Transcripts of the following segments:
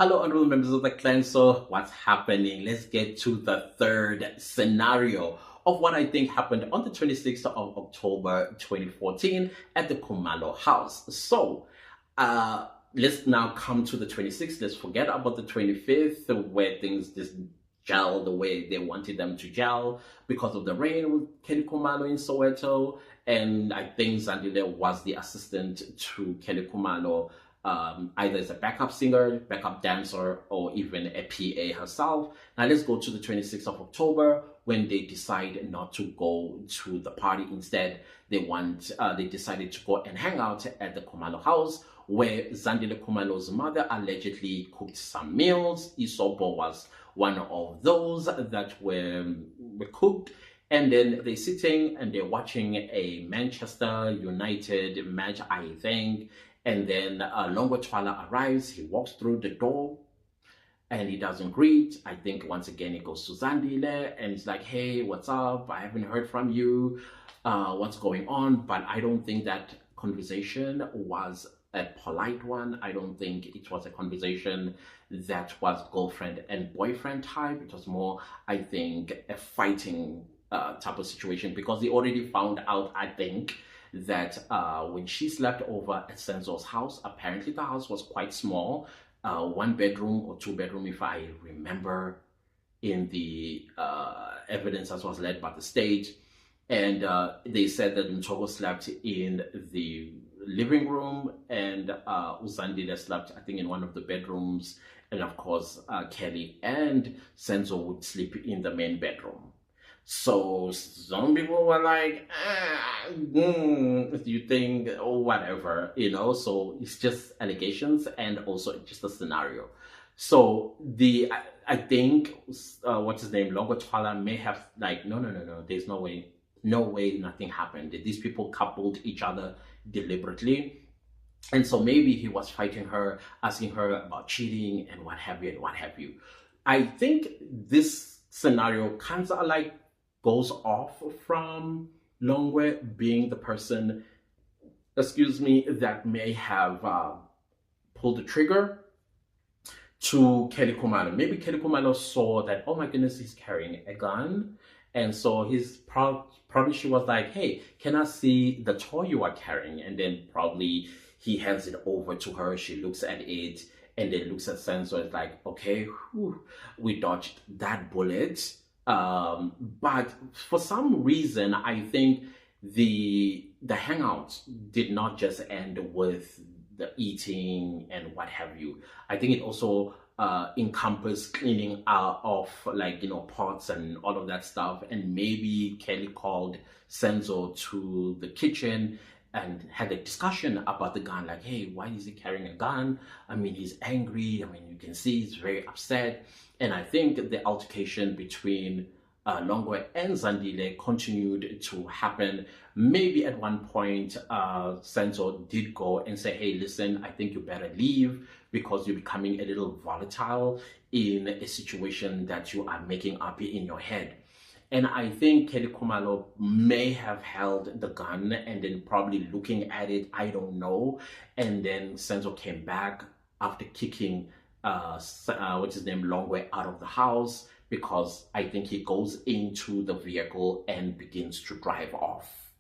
Hello, honorable members of the clan. So, what's happening? Let's get to the third scenario of what I think happened on the 26th of October 2014 at the Khumalo house. So, let's now come to the 26th. Let's forget about the 25th, where things just gel the way they wanted them to gel because of the rain with Kelly Khumalo in Soweto. And I think Zandile was the assistant to Kelly Khumalo, either as a backup singer, backup dancer, or even a PA herself. Now let's go to the 26th of October when they decide not to go to the party. Instead, they decided to go and hang out at the Khumalo house, where Zandile Khumalo's mother allegedly cooked some meals. Isopo was one of those that were cooked. And then they're sitting and they're watching a Manchester United match, I think. And then Longo Twala arrives. He walks through the door and he doesn't greet. I think once again he goes to Zandile and he's like, hey, what's up? I haven't heard from you. What's going on? But I don't think that conversation was a polite one. I don't think it was a conversation that was girlfriend and boyfriend type. It was more, I think, a fighting type of situation, because they already found out, I think, that when she slept over at Senzo's house, apparently the house was quite small, 1 bedroom or 2 bedroom, if I remember, in the evidence that was led by the state. And they said that Mtogo slept in the living room and Uzandile slept, I think, in one of the bedrooms. And of course, Kelly and Senzo would sleep in the main bedroom. So some people were like, you think, or whatever, so it's just allegations and also just a scenario. So I think, what's his name, Longo Twala may have like, no, there's no way nothing happened. These people coupled each other deliberately. And so maybe he was fighting her, asking her about cheating and what have you. I think this scenario kind of like goes off from Longwe being the person, that may have pulled the trigger to Kelly Khumalo. Maybe Kelly Khumalo saw that, oh my goodness, he's carrying a gun. And so probably she was like, hey, can I see the toy you are carrying? And then probably he hands it over to her. She looks at it and then looks at Senzo. It's like, okay, we dodged that bullet. But for some reason, I think the hangout did not just end with the eating and what have you. I think it also encompassed cleaning of pots and all of that stuff. And maybe Kelly called Senzo to the kitchen and had a discussion about the gun, like, hey, why is he carrying a gun? I mean, he's angry. I mean, you can see he's very upset. And I think the altercation between Longwe and Zandile continued to happen. Maybe at one point, Senzo did go and say, hey, listen, I think you better leave because you're becoming a little volatile in a situation that you are making up in your head. And I think Kelly Khumalo may have held the gun and then probably looking at it, I don't know. And then Senzo came back after kicking what's his name, Longwe, out of the house, because I think he goes into the vehicle and begins to drive off.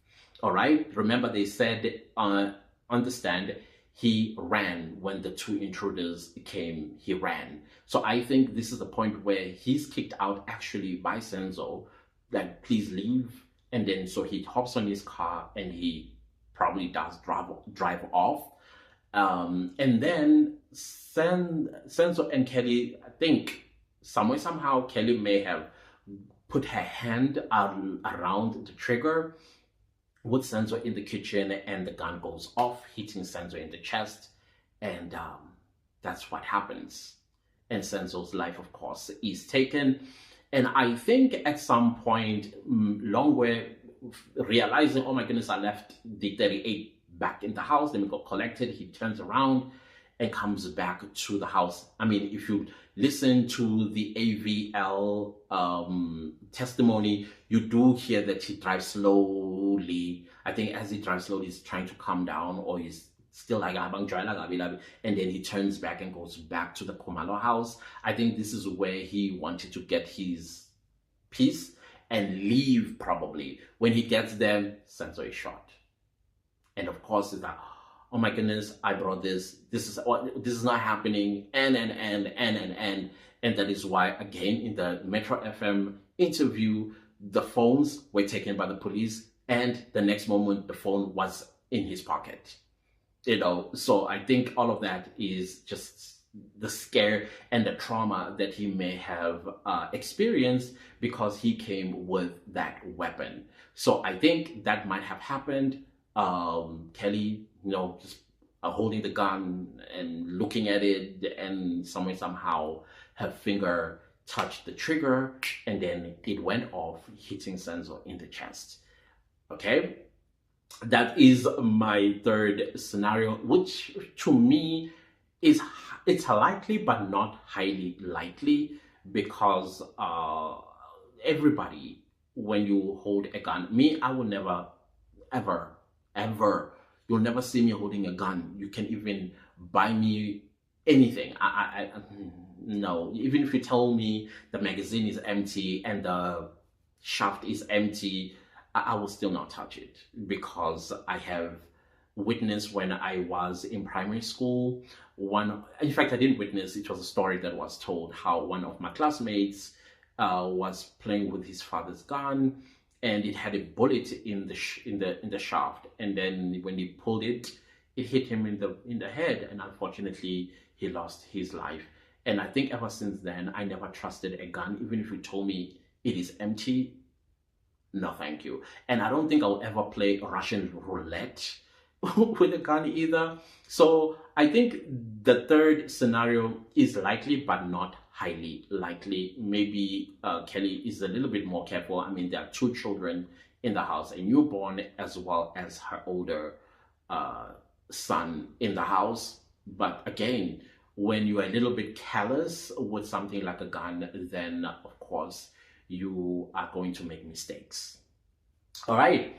All right. Remember, they said on the stand, he ran when the 2 intruders came. He ran. So I think this is the point where he's kicked out actually by Senzo, like, please leave. And then so he hops on his car and he probably does drive off. And then Senzo and Kelly, I think somehow Kelly may have put her hand around the trigger with Senzo in the kitchen, and the gun goes off, hitting Senzo in the chest. And that's what happens. And Senzo's life, of course, is taken. And I think at some point, Longwe, realizing, oh my goodness, I left the 38 back in the house, then we got collected, he turns around and comes back to the house. I mean, if you listen to the AVL testimony, you do hear that he drives slowly. I think as he drives slowly, he's trying to calm down, or he's still like and then he turns back and goes back to the Khumalo house. I think this is where he wanted to get his peace and leave. Probably when he gets there, Senzo is shot, and of course it's like, oh my goodness, I brought this. This is not happening, and that is why, again, in the Metro FM interview, the phones were taken by the police, and the next moment the phone was in his pocket. So I think all of that is just the scare and the trauma that he may have experienced because he came with that weapon. So I think that might have happened. Kelly, just holding the gun and looking at it, and somehow her finger touched the trigger, and then it went off, hitting Senzo in the chest. Okay, that is my third scenario, which to me it's likely but not highly likely, because everybody, when you hold a gun, I will never ever, you'll never see me holding a gun. You can even buy me anything. No, even if you tell me the magazine is empty and the shaft is empty, I will still not touch it, because I have witnessed when I was in primary school. In fact, I didn't witness, it was a story that was told, how one of my classmates was playing with his father's gun, and it had a bullet in the shaft, and then when he pulled it, it hit him in the head, and unfortunately he lost his life. And I think ever since then, I never trusted a gun. Even if you told me it is empty, no thank you. And I don't think I'll ever play Russian roulette with a gun either. So I think the third scenario is likely but not highly likely. Maybe Kelly is a little bit more careful. I mean, there are two children in the house, a newborn as well as her older son in the house. But again, when you are a little bit callous with something like a gun, then of course you are going to make mistakes. All right.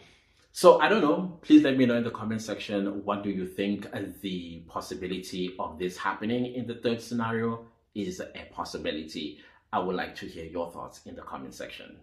So I don't know. Please let me know in the comment section, what do you think the possibility of this happening in the third scenario is a possibility? I would like to hear your thoughts in the comment section.